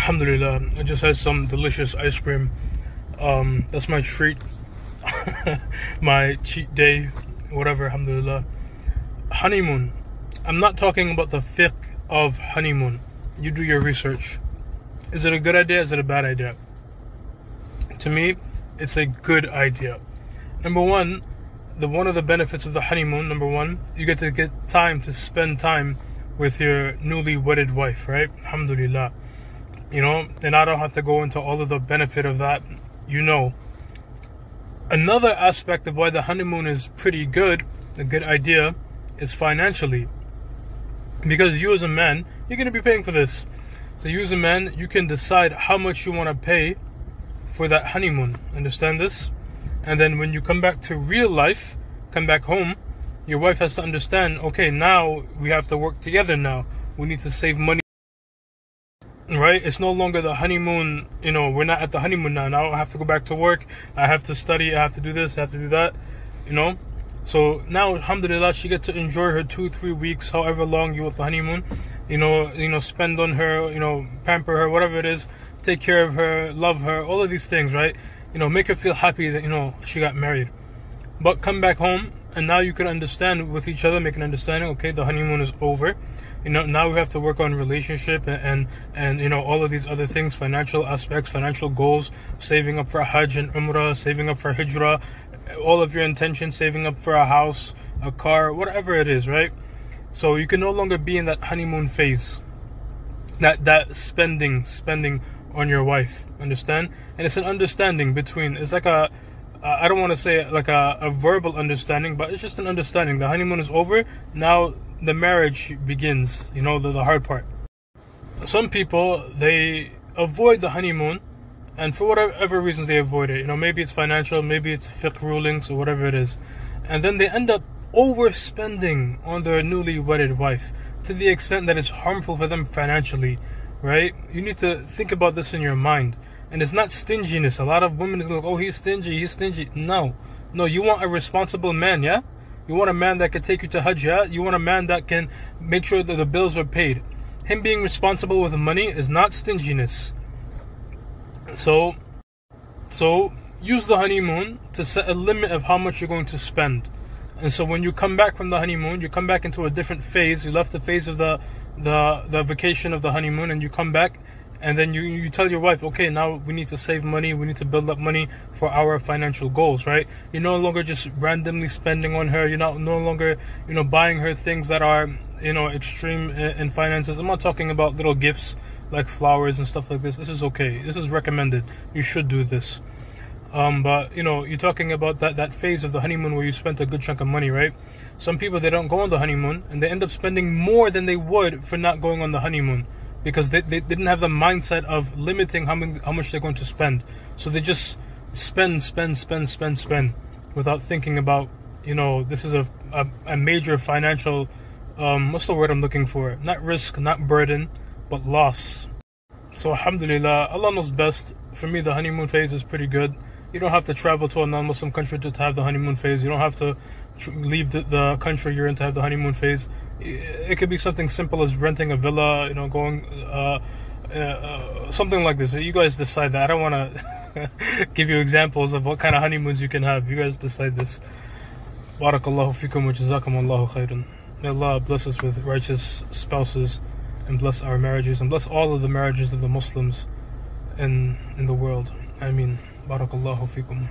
Alhamdulillah, I just had some delicious ice cream. That's my treat, my cheat day, whatever, alhamdulillah. Honeymoon. I'm not talking about the fiqh of honeymoon. You do your research. Is it a good idea? Is it a bad idea? To me, it's a good idea. Number one, one of the benefits of the honeymoon, number one, you get time to spend time with your newly wedded wife, right? Alhamdulillah. You know, and I don't have to go into all of the benefit of that, you know. Another aspect of why the honeymoon is pretty good, a good idea, is financially. Because you as a man, you're going to be paying for this. So you as a man, you can decide how much you want to pay for that honeymoon. Understand this? And then when you come back to real life, come back home, your wife has to understand, okay, now we have to work together now. We need to save money. Right? It's no longer the honeymoon, you know, we're not at the honeymoon now. Now I have to go back to work. I have to study. I have to do this. I have to do that. You know? So now, alhamdulillah, she gets to enjoy her 2-3 weeks, however long you want the honeymoon. You know, spend on her, you know, pamper her, whatever it is. Take care of her, love her, all of these things, right? You know, make her feel happy that, you know, she got married. But come back home, and now you can understand with each other, make an understanding, okay, the honeymoon is over. You know, now we have to work on relationship and you know, all of these other things, financial aspects, financial goals, saving up for Hajj and Umrah, saving up for Hijrah, all of your intentions, saving up for a house, a car, whatever it is, right? So you can no longer be in that honeymoon phase, that spending on your wife, understand? And it's an understanding between, it's like a, I don't want to say like a verbal understanding, but it's just an understanding. The honeymoon is over, now the marriage begins, you know, the hard part. Some people, they avoid the honeymoon, and for whatever reasons they avoid it. You know, maybe it's financial, maybe it's fiqh rulings, or whatever it is. And then they end up overspending on their newly wedded wife to the extent that it's harmful for them financially, right? You need to think about this in your mind. And it's not stinginess. A lot of women go, oh, he's stingy. No, you want a responsible man, yeah? You want a man that can take you to Hajj, yeah? You want a man that can make sure that the bills are paid. Him being responsible with money is not stinginess. So use the honeymoon to set a limit of how much you're going to spend. And so when you come back from the honeymoon, you come back into a different phase. You left the phase of the vacation of the honeymoon, and you come back, and then you tell your wife, okay, now we need to save money, we need to build up money for our financial goals, right? You're no longer just randomly spending on her. You're no longer, you know, buying her things that are, you know, extreme in finances. I'm not talking about little gifts like flowers and stuff like this. This is okay. This is recommended. You should do this. But, you know, you're talking about that phase of the honeymoon where you spent a good chunk of money, right? Some people, they don't go on the honeymoon, and they end up spending more than they would for not going on the honeymoon, because they didn't have the mindset of limiting how much they're going to spend. So they just spend without thinking about, you know, this is a major financial, what's the word I'm looking for? Not risk, not burden, but loss. So alhamdulillah, Allah knows best. For me, the honeymoon phase is pretty good. You don't have to travel to a non-Muslim country to have the honeymoon phase. You don't have to leave the country you're in to have the honeymoon phase. It could be something simple as renting a villa, you know, going, something like this. You guys decide that. I don't want to give you examples of what kind of honeymoons you can have. You guys decide this. Barakallahu fikum wa jazakumullahu khairan. May Allah bless us with righteous spouses, and bless our marriages, and bless all of the marriages of the Muslims in the world. Ameen. Barakallahu fikum.